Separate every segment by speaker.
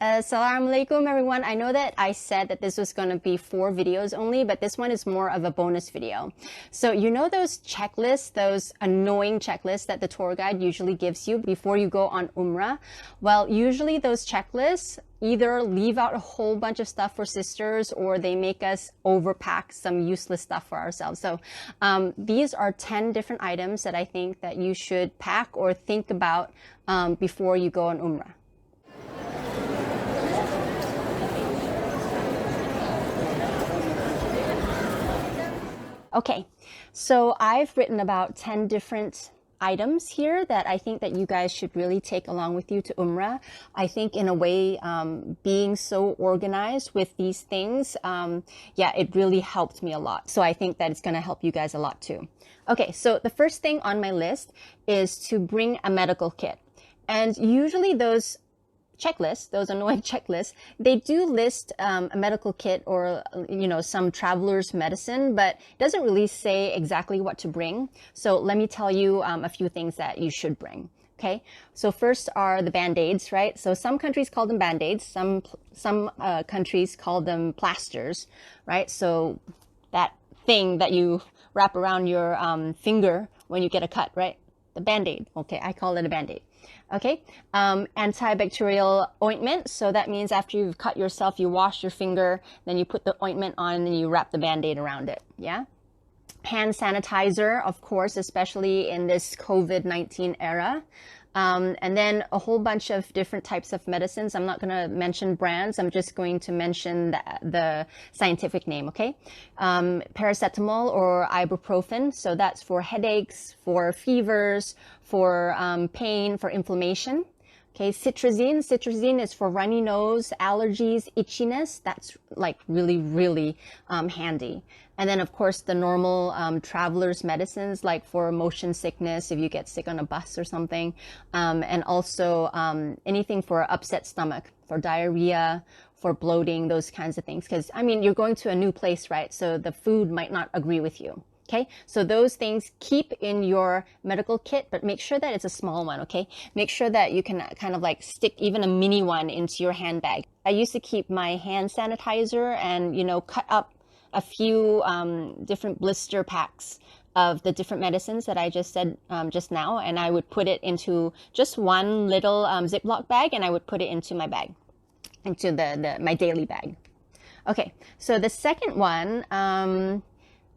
Speaker 1: Assalamu alaikum everyone. I know that I said that this was going to be 4 videos only, but this one is more of a bonus video. So you know those checklists, those annoying checklists that the tour guide usually gives you before you go on Umrah? Well, usually those checklists either leave out a whole bunch of stuff for sisters or they make us overpack some useless stuff for ourselves. So these are 10 different items that I think that you should pack or think about before you go on Umrah. Okay, so I've written about 10 different items here that I think that you guys should really take along with you to Umrah. I think in a way, being so organized with these things, yeah, it really helped me a lot. So I think that it's going to help you guys a lot too. Okay, so the first thing on my list is to bring a medical kit. And usually those checklists, those annoying checklists, they do list a medical kit or, you know, some traveler's medicine, but it doesn't really say exactly what to bring. So let me tell you a few things that you should bring. Okay, so first are the band-aids, right? So some countries call them band-aids, some countries call them plasters, right? So that thing that you wrap around your finger when you get a cut, right? The band-aid. Okay, I call it a band-aid. Okay, antibacterial ointment. So that means after you've cut yourself, you wash your finger, then you put the ointment on and then you wrap the band-aid around it. Yeah. Hand sanitizer, of course, especially in this COVID-19 era. And then a whole bunch of different types of medicines. I'm not going to mention brands. I'm just going to mention the scientific name, okay? Paracetamol or ibuprofen. So that's for headaches, for fevers, for pain, for inflammation. Okay, citrazine. Citrazine is for runny nose, allergies, itchiness. That's like really handy. And then, of course, the normal traveler's medicines, like for motion sickness, if you get sick on a bus or something. And also anything for upset stomach, for diarrhea, for bloating, those kinds of things. Because, I mean, you're going to a new place, right? So the food might not agree with you. Okay, so those things keep in your medical kit, but make sure that it's a small one, okay? Make sure that you can kind of like stick even a mini one into your handbag. I used to keep my hand sanitizer and, you know, cut up a few different blister packs of the different medicines that I just said just now, and I would put it into just one little Ziploc bag, and I would put it into my bag, into my daily bag. Okay, so the second one,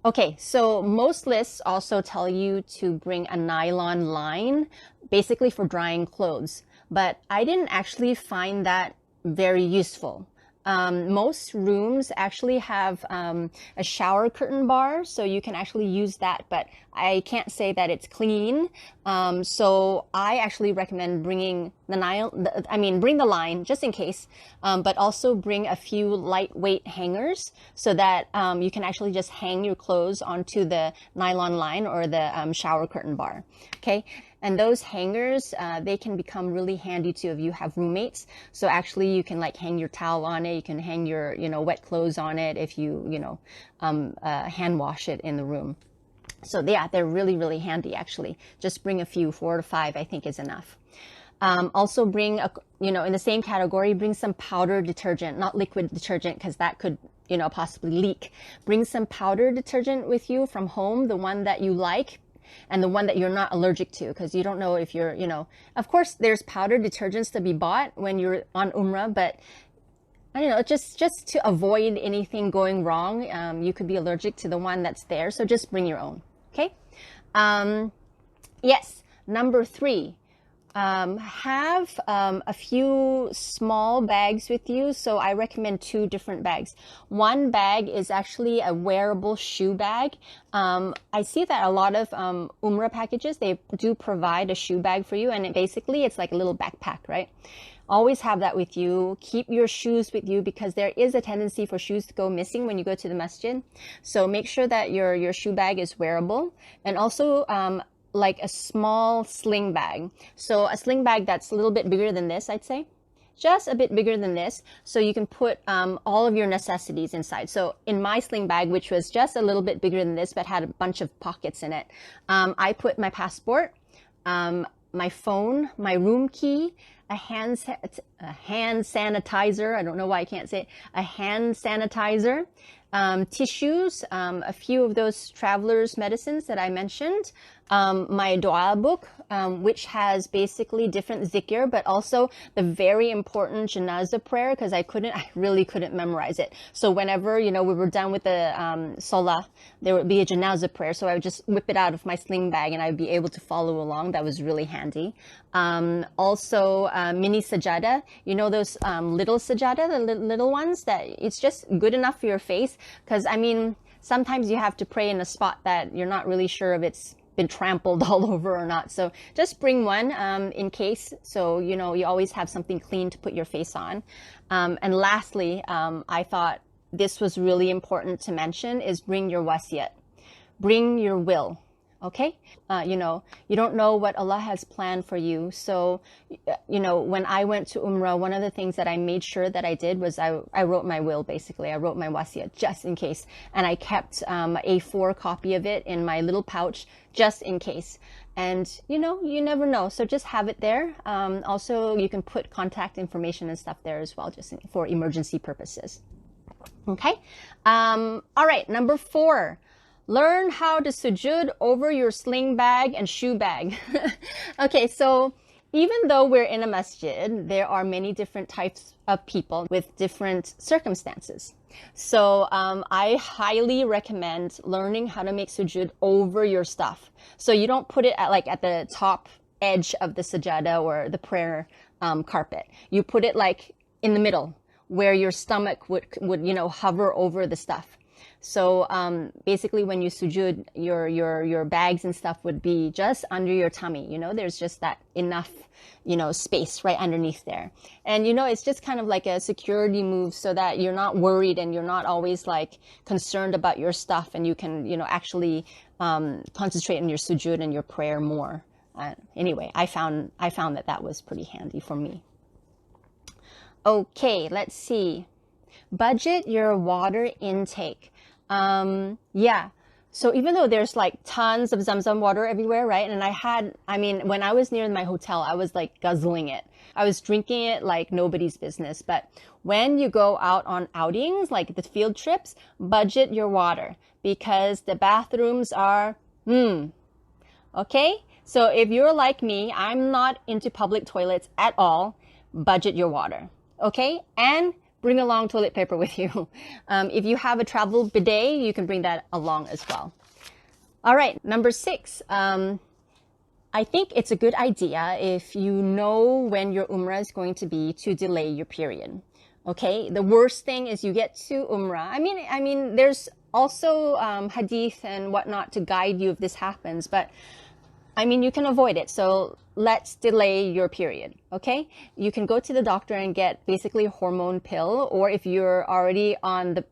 Speaker 1: okay, so most lists also tell you to bring a nylon line, basically for drying clothes, but I didn't actually find that very useful. Most rooms actually have a shower curtain bar, so you can actually use that, but I can't say that it's clean. So I actually recommend bringing bring the line just in case, but also bring a few lightweight hangers so that you can actually just hang your clothes onto the nylon line or the shower curtain bar. Okay. And those hangers, they can become really handy too if you have roommates. So actually you can like hang your towel on it. You can hang your, you know, wet clothes on it if you, you know, hand wash it in the room. So yeah, they're really handy actually. Just bring a few, 4 to 5, I think is enough. Also bring, you know, in the same category, bring some powder detergent, not liquid detergent, because that could, you know, possibly leak. Bring some powder detergent with you from home, the one that you like, and the one that you're not allergic to, because you don't know if you're, you know, of course there's powder detergents to be bought when you're on Umrah, but I don't know, just to avoid anything going wrong, you could be allergic to the one that's there, so just bring your own, okay? Yes, number 3. Have a few small bags with you. So I recommend 2 different bags. One bag is actually a wearable shoe bag. I see that a lot of Umrah packages, they do provide a shoe bag for you, and it's like a little backpack, right? Always have that with you. Keep your shoes with you because there is a tendency for shoes to go missing when you go to the masjid. So make sure that your shoe bag is wearable, and also like a small sling bag. So a sling bag that's a little bit bigger than this, I'd say. Just a bit bigger than this, so you can put all of your necessities inside. So in my sling bag, which was just a little bit bigger than this, but had a bunch of pockets in it, I put my passport, my phone, my room key, a hand sanitizer. I don't know why I can't say it. A hand sanitizer, tissues, a few of those travelers' medicines that I mentioned, my dua book, which has basically different zikr, but also the very important janazah prayer, because I really couldn't memorize it. So whenever, we were done with the salah, there would be a janazah prayer. So I would just whip it out of my sling bag and I'd be able to follow along. That was really handy. Also, mini sajada, those little sajada, the little ones that it's just good enough for your face. Because, sometimes you have to pray in a spot that you're not really sure if it's been trampled all over or not. So just bring one in case. So, you always have something clean to put your face on. And lastly, I thought this was really important to mention is bring your wasiyat. Bring your will. Okay? You don't know what Allah has planned for you. So, when I went to Umrah, one of the things that I made sure that I did was I wrote my will, basically. I wrote my wasiyah just in case. And I kept an A4 copy of it in my little pouch just in case. And, you never know. So just have it there. Also, you can put contact information and stuff there as well, just for emergency purposes. Okay? All right, number 4. Learn how to sujud over your sling bag and shoe bag. Okay, so even though we're in a masjid, there are many different types of people with different circumstances. So I highly recommend learning how to make sujud over your stuff. So you don't put it at the top edge of the sajada or the prayer carpet. You put it in the middle where your stomach would hover over the stuff. So basically when you sujud, your bags and stuff would be just under your tummy. There's just that enough, space right underneath there. And, it's just kind of like a security move so that you're not worried and you're not always concerned about your stuff, and you can, actually concentrate on your sujud and your prayer more. Anyway, I found that was pretty handy for me. Okay, let's see. Budget your water intake. Yeah. So even though there's tons of Zamzam water everywhere, right? And when I was near my hotel, I was guzzling it. I was drinking it like nobody's business. But when you go out on outings, like the field trips, budget your water because the bathrooms are, okay? So if you're like me, I'm not into public toilets at all. Budget your water, okay? And bring along toilet paper with you. If you have a travel bidet, you can bring that along as well. All right, number 6. I think it's a good idea if you know when your Umrah is going to be to delay your period. Okay, the worst thing is you get to Umrah. I mean, there's also hadith and whatnot to guide you if this happens, but you can avoid it. So let's delay your period, okay? You can go to the doctor and get basically a hormone pill, or if you're already on the,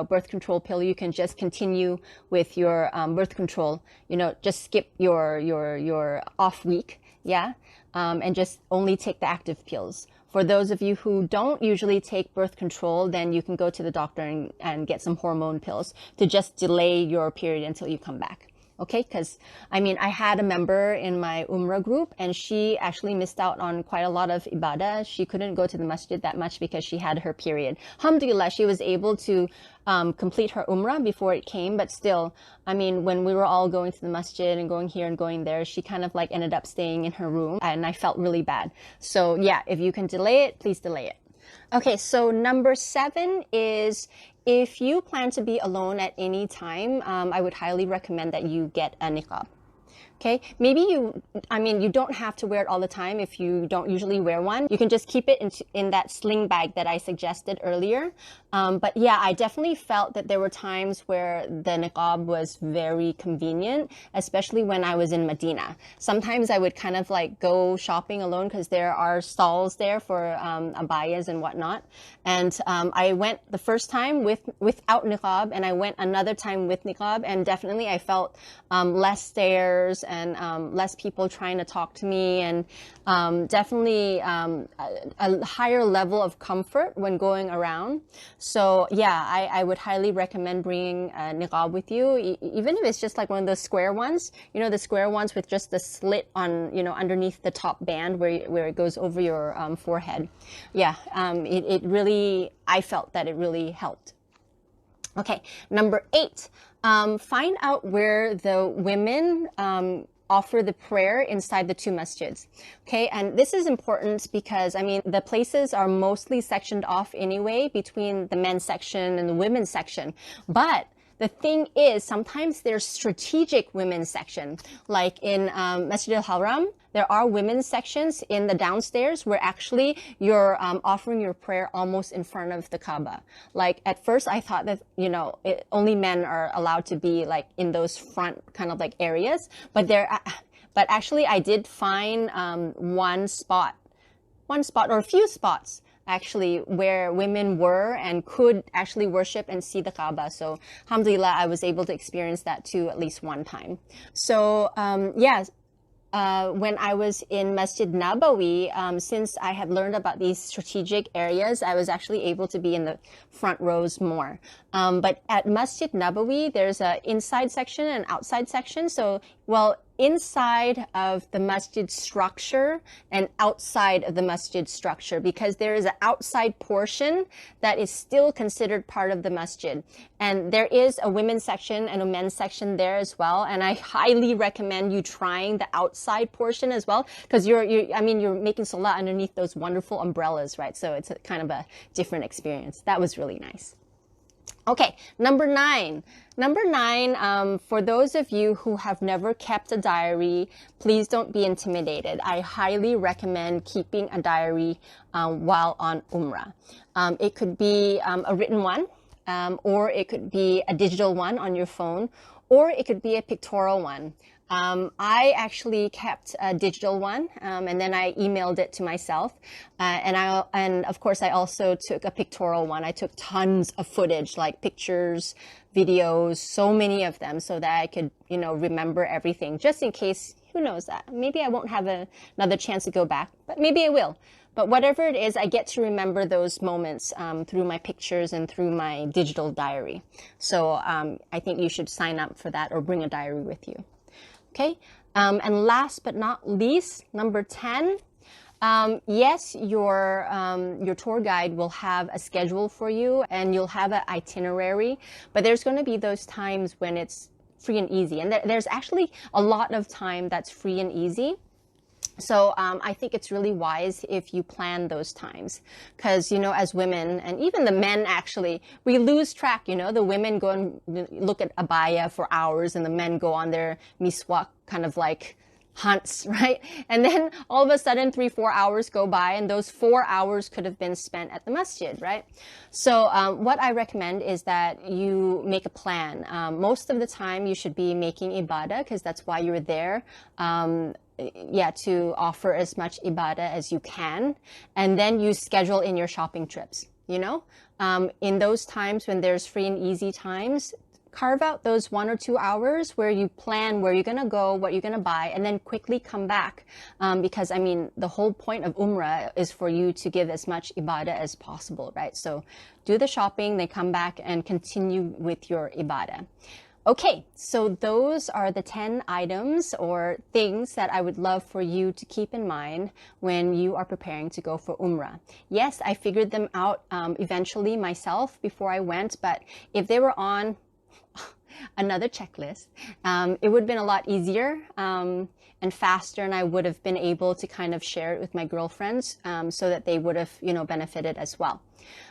Speaker 1: birth control pill, you can just continue with your birth control, just skip your off week, yeah? And just only take the active pills. For those of you who don't usually take birth control, then you can go to the doctor and get some hormone pills to just delay your period until you come back. Okay, because I had a member in my Umrah group and she actually missed out on quite a lot of ibadah. She couldn't go to the masjid that much because she had her period. Alhamdulillah, she was able to complete her Umrah before it came, but still, when we were all going to the masjid and going here and going there, she kind of ended up staying in her room and I felt really bad. So yeah, if you can delay it, please delay it. Okay, so number 7 is if you plan to be alone at any time, I would highly recommend that you get a Niqab. Okay, maybe you don't have to wear it all the time if you don't usually wear one. You can just keep it in that sling bag that I suggested earlier. But yeah, I definitely felt that there were times where the Niqab was very convenient, especially when I was in Medina. Sometimes I would kind of go shopping alone because there are stalls there for abayas and whatnot. And I went the first time without Niqab, and I went another time with Niqab, and definitely I felt less stares and less people trying to talk to me, and definitely a higher level of comfort when going around. So yeah, I would highly recommend bringing a niqab with you, even if it's just like one of those square ones, you know, the square ones with just the slit on, you know, underneath the top band where it goes over your forehead. Yeah, it really, I felt that it really helped. Okay, number 8, find out where the women offer the prayer inside the 2 masjids. Okay, and this is important because, I mean, the places are mostly sectioned off anyway between the men's section and the women's section. But the thing is, sometimes there's strategic women's section. Like in Masjid al-Haram, there are women's sections in the downstairs where actually you're offering your prayer almost in front of the Kaaba. Like at first I thought that, you know, only men are allowed to be like in those front kind of like areas. But actually I did find one spot or a few spots actually where women were and could actually worship and see the Kaaba. So alhamdulillah, I was able to experience that too at least one time. So when I was in Masjid Nabawi, since I had learned about these strategic areas, I was actually able to be in the front rows more. But at Masjid Nabawi, there's an inside section and outside section. So, well, inside of the masjid structure and outside of the masjid structure, because there is an outside portion that is still considered part of the masjid. And there is a women's section and a men's section there as well. And I highly recommend you trying the outside portion as well, because you're making salah underneath those wonderful umbrellas, right? So it's kind of a different experience. That was really nice. Okay, number 9. Number 9, for those of you who have never kept a diary, please don't be intimidated. I highly recommend keeping a diary while on Umrah. It could be a written one, or it could be a digital one on your phone, or it could be a pictorial one. I actually kept a digital one, and then I emailed it to myself. And of course, I also took a pictorial one. I took tons of footage, like pictures, videos, so many of them, so that I could, you know, remember everything, just in case, who knows that. Maybe I won't have another chance to go back, but maybe I will. But whatever it is, I get to remember those moments through my pictures and through my digital diary. So I think you should sign up for that or bring a diary with you. Okay, and last but not least, number 10, yes, your tour guide will have a schedule for you and you'll have an itinerary, but there's going to be those times when it's free and easy. And there's actually a lot of time that's free and easy. So I think it's really wise if you plan those times, because, you know, as women, and even the men actually, we lose track. You know, the women go and look at abaya for hours and the men go on their miswak kind of like hunts, right? And then all of a sudden 3-4 hours go by and those 4 hours could have been spent at the masjid, right? So what I recommend is that you make a plan. Most of the time you should be making ibadah, because that's why you're there. To offer as much ibadah as you can, and then you schedule in your shopping trips, you know? In those times when there's free and easy times, carve out those 1 or 2 hours where you plan where you're going to go, what you're going to buy, and then quickly come back. Because, I mean, the whole point of Umrah is for you to give as much ibadah as possible, right? So do the shopping, then come back and continue with your ibadah. Okay, so those are the 10 items or things that I would love for you to keep in mind when you are preparing to go for Umrah. Yes, I figured them out eventually myself before I went, but if they were on another checklist, it would have been a lot easier and faster, and I would have been able to kind of share it with my girlfriends so that they would have, you know, benefited as well.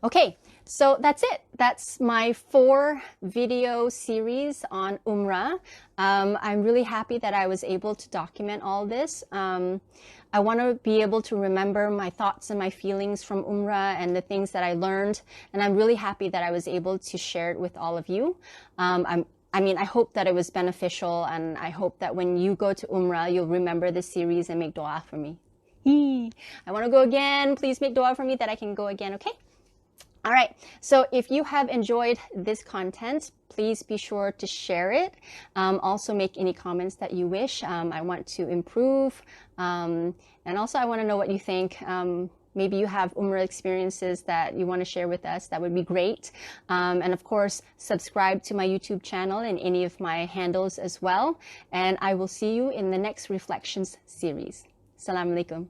Speaker 1: Okay, so that's it. That's my 4 video series on Umrah. I'm really happy that I was able to document all this. I want to be able to remember my thoughts and my feelings from Umrah and the things that I learned, and I'm really happy that I was able to share it with all of you. I hope that it was beneficial, and I hope that when you go to Umrah, you'll remember this series and make dua for me. I want to go again. Please make dua for me that I can go again, okay? All right, so if you have enjoyed this content, please be sure to share it. Also make any comments that you wish. I want to improve. And also I want to know what you think. Maybe you have Umrah experiences that you want to share with us. That would be great. And of course, subscribe to my YouTube channel and any of my handles as well. And I will see you in the next Reflections series. Assalamu alaikum.